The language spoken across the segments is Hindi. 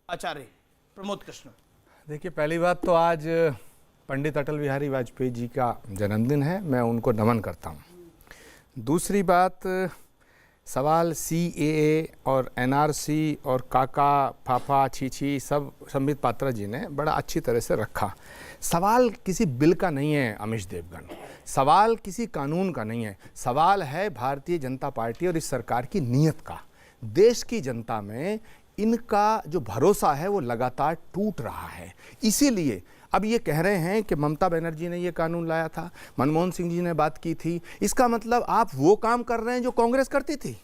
आचार्य प्रमोद कृष्ण। देखिए, पहली बात तो आज पंडित अटल बिहारी वाजपेयी जी का जन्मदिन है, मैं उनको नमन करता हूँ। दूसरी बात, सवाल CAA और NRC और काका पापा छीछी सब संबित पात्रा जी ने बड़ा अच्छी तरह से रखा। सवाल किसी बिल का नहीं है अमीश देवगन, सवाल किसी कानून का नहीं है, सवाल है भारतीय जनता पार्टी और इस सरकार की नीयत का। देश की जनता में इनका जो भरोसा है वो लगातार टूट रहा है। इसीलिए अब ये कह रहे हैं कि ममता बनर्जी ने ये कानून लाया था, मनमोहन सिंह जी ने बात की थी, इसका मतलब आप वो काम कर रहे हैं जो कांग्रेस करती थी।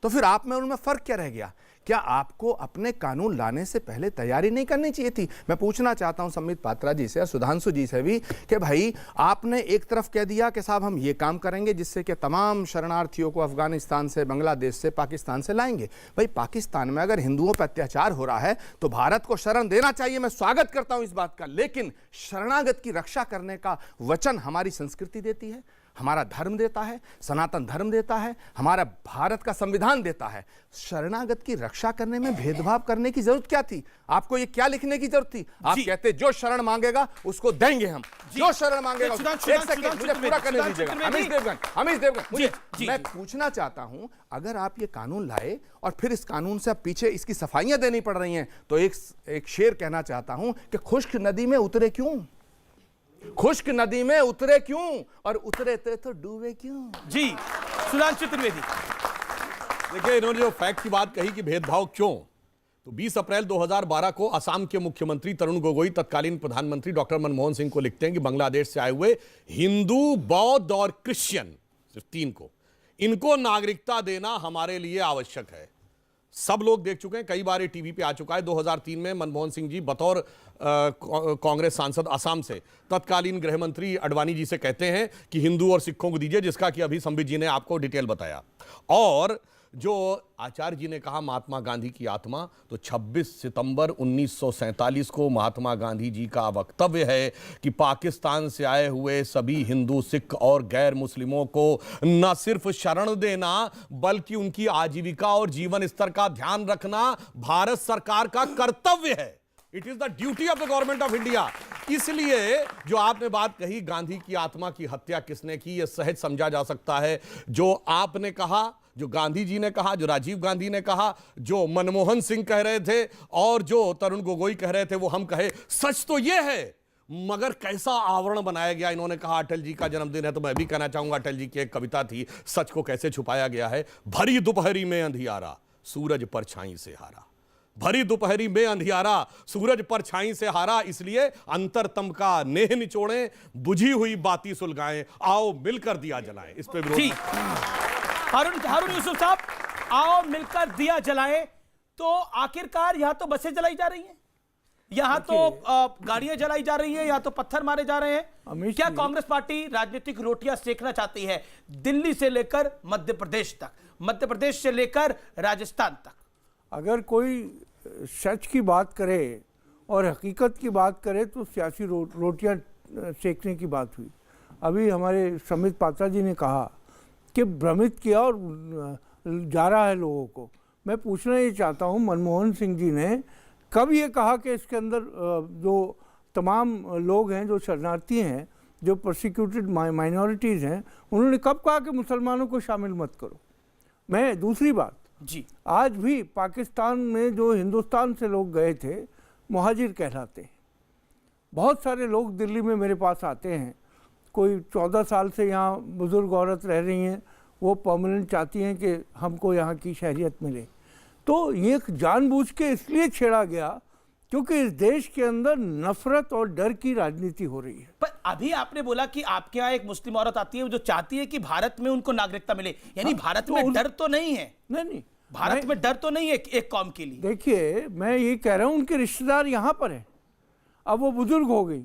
तो फिर आप में उनमें फ़र्क क्या रह गया? क्या आपको अपने कानून लाने से पहले तैयारी नहीं करनी चाहिए थी? मैं पूछना चाहता हूं संबित पात्रा जी से और सुधांशु जी से भी कि भाई आपने एक तरफ कह दिया कि साहब हम ये काम करेंगे जिससे कि तमाम शरणार्थियों को अफगानिस्तान से, बांग्लादेश से, पाकिस्तान से लाएंगे। भाई पाकिस्तान में अगर हिंदुओं पर अत्याचार हो रहा है तो भारत को शरण देना चाहिए, मैं स्वागत करता हूं इस बात का, लेकिन शरणागत की रक्षा करने का वचन हमारी संस्कृति देती है, हमारा धर्म देता है, सनातन धर्म देता है, हमारा भारत का संविधान देता है। शरणागत की रक्षा करने में भेदभाव करने की जरूरत क्या थी? आपको ये क्या लिखने की जरूरत थी? आप कहते जो शरण मांगेगा उसको देंगे हम, जो शरण मांगेगा। एक सेकंड मुझे पूरा करने दीजिएगा अमीश देवगन, मुझे मैं पूछना चाहता हूं, अगर आप ये कानून लाए और फिर इस कानून से अब पीछे इसकी सफाइयां देनी पड़ रही हैं, तो एक शेर कहना चाहता हूं कि खुश्क नदी में उतरे क्यों, खुश्क नदी में उतरे क्यों, और उतरे थे तो डूबे क्यों? जी सुधांशु त्रिवेदी। देखिए, इन्होंने जो फैक्ट की बात कही कि भेदभाव क्यों, तो 20 अप्रैल 2012 को असम के मुख्यमंत्री तरुण गोगोई तत्कालीन प्रधानमंत्री डॉक्टर मनमोहन सिंह को लिखते हैं कि बांग्लादेश से आए हुए हिंदू, बौद्ध और क्रिश्चियन, सिर्फ 3 को, इनको नागरिकता देना हमारे लिए आवश्यक है। सब लोग देख चुके हैं, कई बार ये टीवी पे आ चुका है। 2003 में मनमोहन सिंह जी बतौर कांग्रेस सांसद असम से तत्कालीन गृह मंत्री अडवाणी जी से कहते हैं कि हिंदू और सिखों को दीजिए, जिसका कि अभी संबित जी ने आपको डिटेल बताया। और जो आचार्य जी ने कहा महात्मा गांधी की आत्मा, तो 26 सितंबर 1947 को महात्मा गांधी जी का वक्तव्य है कि पाकिस्तान से आए हुए सभी हिंदू, सिख और गैर मुस्लिमों को न सिर्फ शरण देना बल्कि उनकी आजीविका और जीवन स्तर का ध्यान रखना भारत सरकार का कर्तव्य है। It is the duty of the government of India. इसलिए जो आपने बात कही गांधी की आत्मा की हत्या किसने की, यह सहज समझा जा सकता है। जो आपने कहा, जो गांधी जी ने कहा, जो राजीव गांधी ने कहा, जो मनमोहन सिंह कह रहे थे और जो तरुण गोगोई कह रहे थे, वो हम कहे, सच तो यह है, मगर कैसा आवरण बनाया गया। इन्होंने कहा अटल जी का जन्मदिन है, तो मैं भी कहना चाहूंगा, अटल जी की एक कविता थी, सच को कैसे छुपाया गया है। भरी दोपहरी में अंधियारा, सूरज परछाई से हारा। भरी दोपहरी में अंधियारा, सूरज परछाई से हारा, इसलिए अंतरतम का नेह निचोड़ें, बुझी हुई बाती सुलगाएं, आओ मिलकर दिया जलाएं। इस पे जी हारून यूसुफ साहब, आओ मिलकर दिया जलाएं। तो आखिरकार यहां तो बसें जलाई जा रही हैं, यहां तो गाड़ियां जलाई जा रही हैं, यहां तो पत्थर मारे जा रहे हैं। क्या कांग्रेस पार्टी राजनीतिक रोटियां सेकना चाहती है दिल्ली से लेकर मध्य प्रदेश तक, मध्य प्रदेश से लेकर राजस्थान तक? अगर कोई सच की बात करे और हकीकत की बात करे तो सियासी रोटियां सेकने की बात हुई। अभी हमारे संबित पात्रा जी ने कहा कि भ्रमित किया और जा रहा है लोगों को। मैं पूछना ये चाहता हूँ, मनमोहन सिंह जी ने कब ये कहा कि इसके अंदर जो तमाम लोग हैं, जो शरणार्थी हैं, जो प्रोसिक्यूटेड माइनॉरिटीज़ हैं, उन्होंने कब कहा कि मुसलमानों को शामिल मत करो? मैं दूसरी बात जी, आज भी पाकिस्तान में जो हिंदुस्तान से लोग गए थे, मुहाजिर कहलाते हैं। बहुत सारे लोग दिल्ली में मेरे पास आते हैं, कोई 14 साल से यहाँ बुज़ुर्ग औरत रह रही हैं, वो परमानेंट चाहती हैं कि हमको यहाँ की शहरियत मिले। तो ये जानबूझ के इसलिए छेड़ा गया क्योंकि इस देश के अंदर नफरत और डर की राजनीति हो रही है। पर अभी आपने बोला कि आपके यहाँ एक मुस्लिम औरत आती है जो चाहती है कि भारत में उनको नागरिकता मिले, यानी भारत में डर तो नहीं है? नहीं, भारत में डर तो नहीं है एक कौम के लिए। देखिए, मैं ये कह रहा हूँ, उनके रिश्तेदार यहाँ पर हैं, अब वो बुजुर्ग हो गई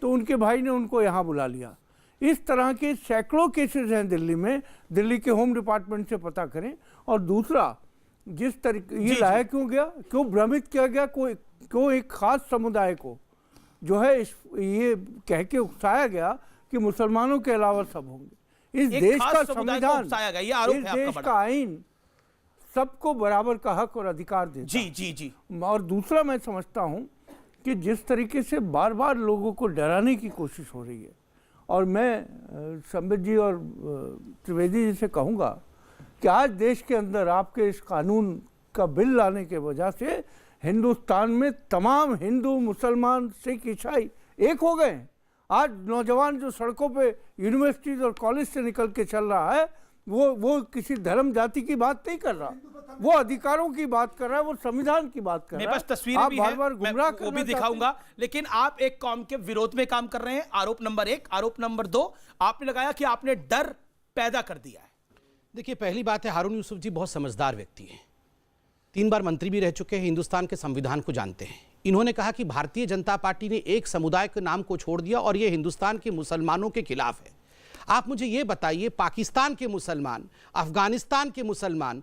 तो उनके भाई ने उनको यहाँ बुला लिया। इस तरह के सैकड़ों केसेस हैं दिल्ली में, दिल्ली के होम डिपार्टमेंट से पता करें। और दूसरा, जिस तरीके ये लाया क्यों गया, क्यों भ्रमित किया गया, क्यों एक खास समुदाय को जो है ये कह के उकसाया गया कि मुसलमानों के अलावा सब होंगे। इस देश का संविधान, इस देश का आइन सबको बराबर का हक और अधिकार देता जी जी जी। और दूसरा मैं समझता हूं कि जिस तरीके से बार बार लोगों को डराने की कोशिश हो रही है, और मैं संबित जी और त्रिवेदी जी से कहूंगा कि आज देश के अंदर आपके इस कानून का बिल लाने के वजह से हिंदुस्तान में तमाम हिंदू, मुसलमान, सिख, ईसाई एक हो गए हैं। आज नौजवान जो सड़कों पे यूनिवर्सिटीज और कॉलेज से निकल के चल रहा है, वो किसी धर्म जाति की बात नहीं कर रहा, वो अधिकारों की बात कर रहा है, वो संविधान की बात कर मेरे रहा है। पास तस्वीरें भी हैं, बार-बार मैं गुमराह वो करना भी चाहते हैं। दिखाऊंगा, लेकिन आप एक कौम के विरोध में काम कर रहे हैं। आरोप नंबर 1। आरोप नंबर 2, आपने लगाया कि आपने डर पैदा कर दिया है। देखिए, पहली बात है, हारून यूसुफ जी बहुत समझदार व्यक्ति हैं, 3 बार मंत्री भी रह चुके हैं, हिंदुस्तान के संविधान को जानते हैं। इन्होंने कहा कि भारतीय जनता पार्टी ने एक समुदाय के नाम को छोड़ दिया और ये हिंदुस्तान के मुसलमानों के खिलाफ है। आप मुझे ये बताइए, पाकिस्तान के मुसलमान, अफगानिस्तान के मुसलमान,